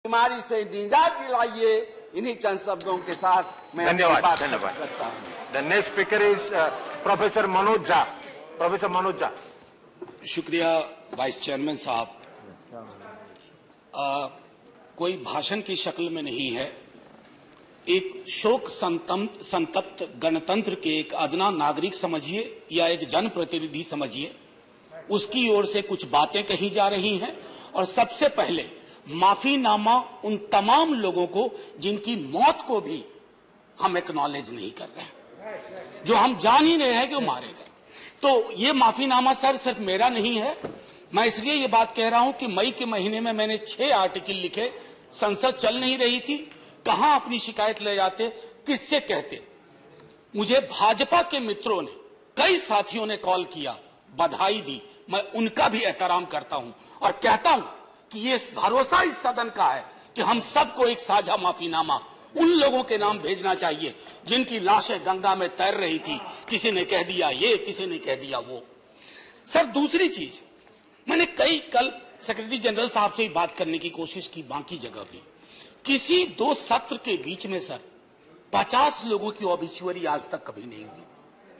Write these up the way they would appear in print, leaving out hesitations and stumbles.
बीमारी से निजात दिलाइए। इन्हीं चंद शब्दों के साथ मैं धन्यवाद करता हूं। The next speaker is professor Manoj Jha. Professor Manoj Jha. शुक्रिया वाइस चेयरमैन साहब। कोई भाषण की शक्ल में नहीं है, एक शोक संतप्त गणतंत्र के एक अदना नागरिक समझिए या एक जनप्रतिनिधि समझिए, उसकी ओर से कुछ बातें कही जा रही हैं। और सबसे पहले माफीनामा उन तमाम लोगों को जिनकी मौत को भी हम एक्नॉलेज नहीं कर रहे हैं, जो हम जान ही रहे हैं कि वो मारे गए। तो ये माफीनामा सर सिर्फ मेरा नहीं है। मैं इसलिए ये बात कह रहा हूं कि मई के महीने में मैंने 6 आर्टिकल लिखे। संसद चल नहीं रही थी, कहां अपनी शिकायत ले जाते, किससे कहते। मुझे भाजपा के मित्रों ने, कई साथियों ने कॉल किया, बधाई दी। मैं उनका भी एहतराम करता हूं और कहता हूं कि ये भरोसा इस सदन का है कि हम सबको एक साझा माफीनामा उन लोगों के नाम भेजना चाहिए जिनकी लाशें गंगा में तैर रही थी। किसी ने कह दिया ये, किसी ने कह दिया वो। सर दूसरी चीज, मैंने कल सेक्रेटरी जनरल साहब से बात करने की कोशिश की, बाकी जगह भी। किसी 2 सत्र के बीच में सर 50 लोगों की ऑबिचुअरी आज तक कभी नहीं हुई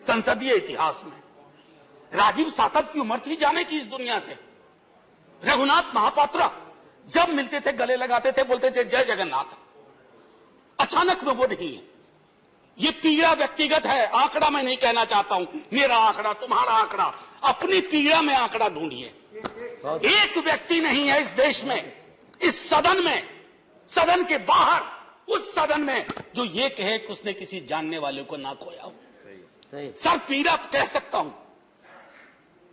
संसदीय इतिहास में। राजीव सातव की उम्र थी जाने की इस दुनिया से। रघुनाथ महापात्रा जब मिलते थे गले लगाते थे, बोलते थे जय जगन्नाथ। अचानक में वो नहीं है। ये पीड़ा व्यक्तिगत है, आंकड़ा मैं नहीं कहना चाहता हूं, मेरा आंकड़ा, तुम्हारा आंकड़ा। अपनी पीड़ा में आंकड़ा ढूंढिए। एक व्यक्ति नहीं है इस देश में, इस सदन में, सदन के बाहर, उस सदन में जो ये कहे कि उसने किसी जानने वाले को ना खोया हो। सर पीड़ा कह सकता हूं।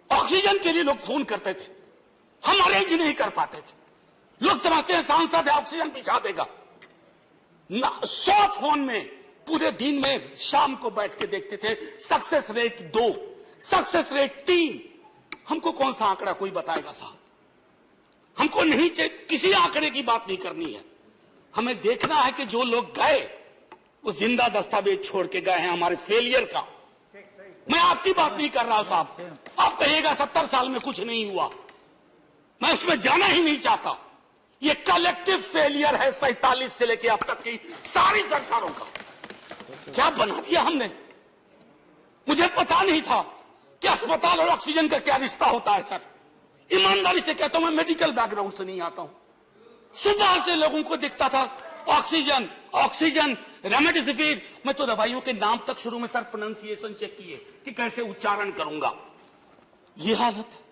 ऑक्सीजन के लिए लोग फोन करते थे, हम अरेंज नहीं कर पाते थे। लोग समझते हैं सांसद है, ऑक्सीजन पिछा देगा। 100 फोन में पूरे दिन में शाम को बैठ के देखते थे। Success rate 2, success rate 3। हमको कौन सा आंकड़ा कोई बताएगा साहब? हमको नहीं चाहिए, किसी आंकड़े की बात नहीं करनी है। हमें देखना है कि जो लोग गए वो जिंदा दस्तावेज छोड़ के गए हैं हमारे फेलियर का। मैं आपकी बात नहीं कर रहा हूं साहब। आप कहिएगा 70 साल में कुछ नहीं हुआ, मैं उसमें जाना ही नहीं चाहता। ये कलेक्टिव फेलियर है 47 से लेकर अब तक की सारी सरकारों का। क्या बना दिया हमने? मुझे पता नहीं था कि अस्पताल और ऑक्सीजन का क्या रिश्ता होता है सर। ईमानदारी से कहता हूं, मैं मेडिकल बैकग्राउंड से नहीं आता हूं। सुबह से लोगों को दिखता था ऑक्सीजन ऑक्सीजन, रेमडेसिविर। मैं तो दवाइयों के नाम तक शुरू में सर प्रोनाउंसिएशन चेक किए कि कैसे उच्चारण करूंगा। ये हालत है।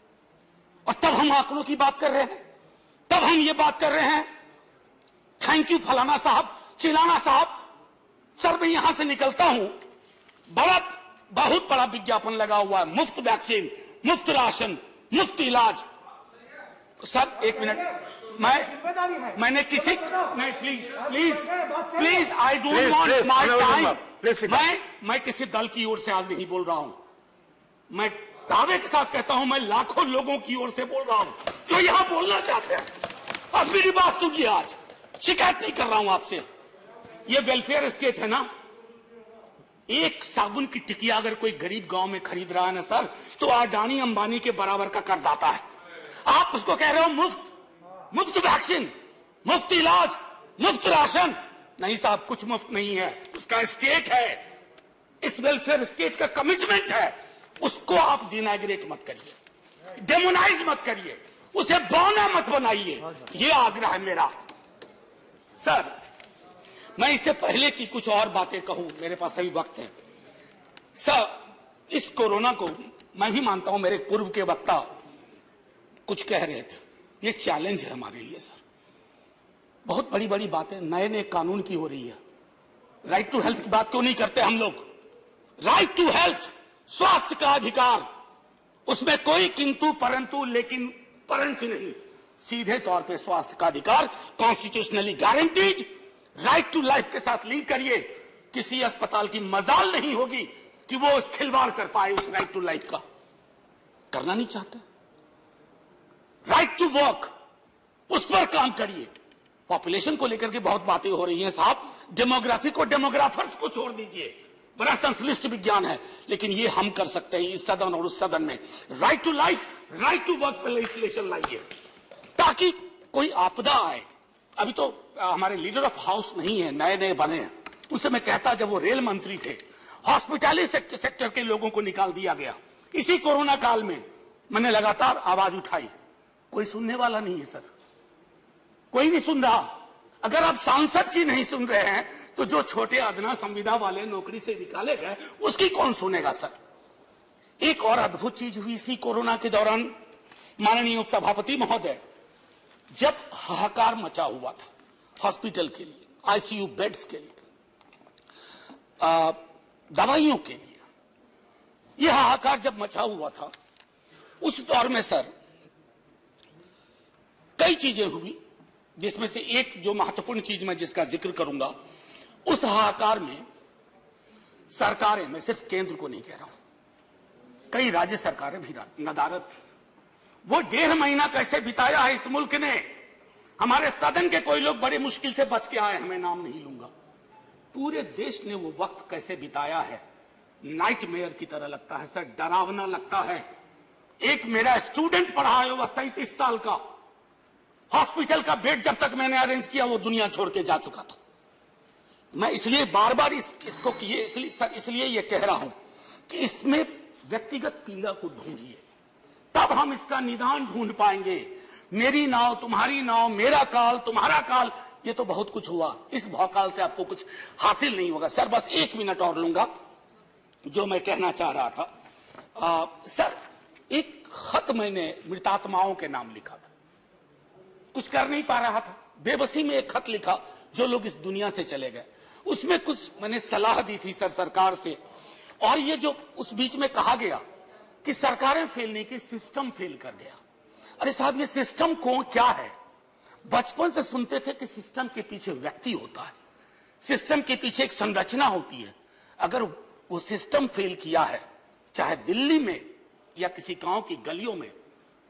और तब हम आंकड़ों की बात कर रहे हैं, तब हम ये बात कर रहे हैं थैंक यू फलाना साहब, चिलाना साहब। सर मैं यहां से निकलता हूं, बहुत बड़ा विज्ञापन लगा हुआ है, मुफ्त वैक्सीन, मुफ्त राशन, मुफ्त इलाज। सर एक मिनट, मैंने किसी नहीं, please I don't want my time. मैं किसी दल की ओर से आज नहीं बोल रहा हूं। मैं दावे के साथ कहता हूं, मैं लाखों लोगों की ओर से बोल रहा हूं जो यहां बोलना चाहते हैं। और मेरी बात सुनिए, आज शिकायत नहीं कर रहा हूं आपसे। ये वेलफेयर स्टेट है ना। एक साबुन की टिकिया अगर कोई गरीब गांव में खरीद रहा है ना सर, तो अडानी अंबानी के बराबर का करदाता है। आप उसको कह रहे हो मुफ्त वैक्सीन, मुफ्त इलाज, मुफ्त राशन। नहीं साहब, कुछ मुफ्त नहीं है, उसका स्टेट है। इस वेलफेयर स्टेट का कमिटमेंट है। उसको आप डिनाइग्रेट मत करिए, डेमोनाइज मत करिए, उसे बौना मत बनाइए। ये आग्रह है मेरा। सर मैं इससे पहले की कुछ और बातें कहूं, मेरे पास अभी वक्त है। सर इस कोरोना को मैं भी मानता हूं, मेरे पूर्व के वक्ता कुछ कह रहे थे, ये चैलेंज है हमारे लिए सर। बहुत बड़ी बड़ी बातें नए कानून की हो रही है। राइट टू हेल्थ की बात क्यों नहीं करते हम लोग? राइट टू हेल्थ, स्वास्थ्य का अधिकार, उसमें कोई किंतु परंतु लेकिन परंच नहीं। सीधे तौर पे स्वास्थ्य का अधिकार constitutionally guaranteed. Right to life के साथ लिंक करिए। किसी अस्पताल की मजाल नहीं होगी कि वो उस खिलवाड़ कर पाए उस राइट टू लाइफ का। करना नहीं चाहते। राइट टू वर्क, उस पर काम करिए। पॉपुलेशन को लेकर के बहुत बातें हो रही हैं साहब। डेमोग्राफी को, डेमोग्राफर्स को छोड़ दीजिए, बड़ा संश्लिष्ट विज्ञान है, लेकिन ये हम कर सकते हैं इस सदन और उस सदन में। Right to life, right to work पर लेजिस्लेशन लाइए, ताकि कोई आपदा आए, अभी तो हमारे लीडर ऑफ हाउस नहीं है, नए नए बने हैं। उनसे मैं कहता, जब वो रेल मंत्री थे, हॉस्पिटैलिटी सेक्टर के लोगों को निकाल दिया गया। इसी कोरोना काल में मैंने लगातार आवाज उठाई, कोई सुनने वाला नहीं है सर, कोई नहीं सुन रहा। अगर आप सांसद की नहीं सुन रहे हैं तो जो छोटे अदना संविदा वाले नौकरी से निकाले गए उसकी कौन सुनेगा सर। एक और अद्भुत चीज हुई इसी कोरोना के दौरान, माननीय उपसभापति महोदय, जब हाहाकार मचा हुआ था हॉस्पिटल के लिए, आईसीयू बेड्स के लिए, दवाइयों के लिए, यह हाहाकार जब मचा हुआ था, उस दौर में सर कई चीजें हुई, जिसमें से एक जो महत्वपूर्ण चीज मैं जिसका जिक्र करूंगा, उस हाहाकार में सरकारें, मैं सिर्फ केंद्र को नहीं कह रहा हूं, कई राज्य सरकारें भी नदारद थी। वो 1.5 महीना कैसे बिताया है इस मुल्क ने। हमारे सदन के कोई लोग बड़ी मुश्किल से बच के आए हैं, मैं नाम नहीं लूंगा। पूरे देश ने वो वक्त कैसे बिताया है, नाइटमेयर की तरह लगता है सर, डरावना लगता है। एक मेरा स्टूडेंट पढ़ा है, वह 37 साल का, हॉस्पिटल का बेड जब तक मैंने अरेंज किया वो दुनिया छोड़ के जा चुका था। मैं इसलिए बार बार इसको इसलिए ये कह रहा हूं कि इसमें व्यक्तिगत पीड़ा को ढूंढिए, तब हम इसका निदान ढूंढ पाएंगे। मेरी नाव तुम्हारी नाव, मेरा काल तुम्हारा काल, ये तो बहुत कुछ हुआ, इस भौकाल से आपको कुछ हासिल नहीं होगा। सर बस 1 मिनट और लूंगा, जो मैं कहना चाह रहा था। सर एक खत मैंने मृतात्माओं के नाम लिखा था, कुछ कर नहीं पा रहा था, बेबसी में एक खत लिखा, जो लोग इस दुनिया से चले गए। उसमें कुछ मैंने सलाह दी थी सर सरकार से, और ये जो उस बीच में कहा गया कि सरकारें फेल नहीं की, सिस्टम फेल कर गया। अरे साहब, ये सिस्टम कौन क्या है? बचपन से सुनते थे कि सिस्टम के पीछे व्यक्ति होता है, सिस्टम के पीछे एक संरचना होती है। अगर वो सिस्टम फेल किया है, चाहे दिल्ली में या किसी गांव की गलियों में,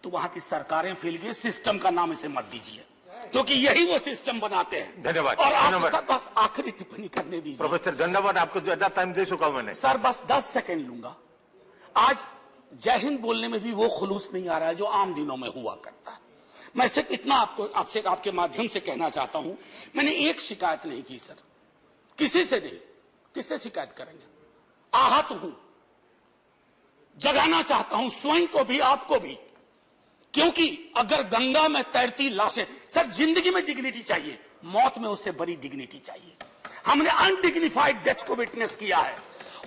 तो वहां की सरकारें फेल गई। सिस्टम का नाम इसे मत दीजिए, क्योंकि यही वो सिस्टम बनाते हैं। धन्यवाद। और धन्यवाद। आप बस आखिरी टिप्पणी करने दीजिए। प्रोफेसर धन्यवाद, आपको ज्यादा टाइम दे चुका हूं मैंने। सर बस 10 सेकंड लूंगा। आज जय हिंद बोलने में भी वो खुलूस नहीं आ रहा है जो आम दिनों में हुआ करता है। मैं सिर्फ इतना आपसे आपके माध्यम से कहना चाहता हूं, मैंने एक शिकायत नहीं की सर, किसी से नहीं। किससे शिकायत करेंगे? आहत हूं, जगाना चाहता हूं स्वयं को भी, आपको भी, क्योंकि अगर गंगा में तैरती लाशें, सर जिंदगी में डिग्निटी चाहिए, मौत में उससे बड़ी डिग्निटी चाहिए। हमने अनडिग्निफाइड डेथ को विटनेस किया है,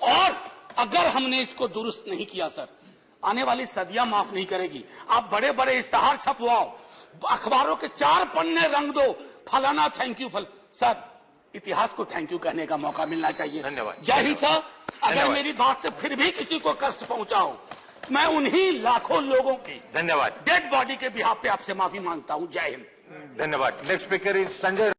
और अगर हमने इसको दुरुस्त नहीं किया सर, आने वाली सदियां माफ नहीं करेगी। आप बड़े बड़े इश्तहार छपवाओ, अखबारों के 4 पन्ने रंग दो, फलाना थैंक यू सर, इतिहास को थैंक यू कहने का मौका मिलना चाहिए। धन्यवाद। जय हिंद सर। अगर मेरी बात से फिर भी किसी को कष्ट पहुंचाओ, मैं उन्हीं लाखों लोगों की धन्यवाद डेड बॉडी के बिहाफ पे आपसे माफी मांगता हूं। जय हिंद। धन्यवाद। Next speaker is Sanjay.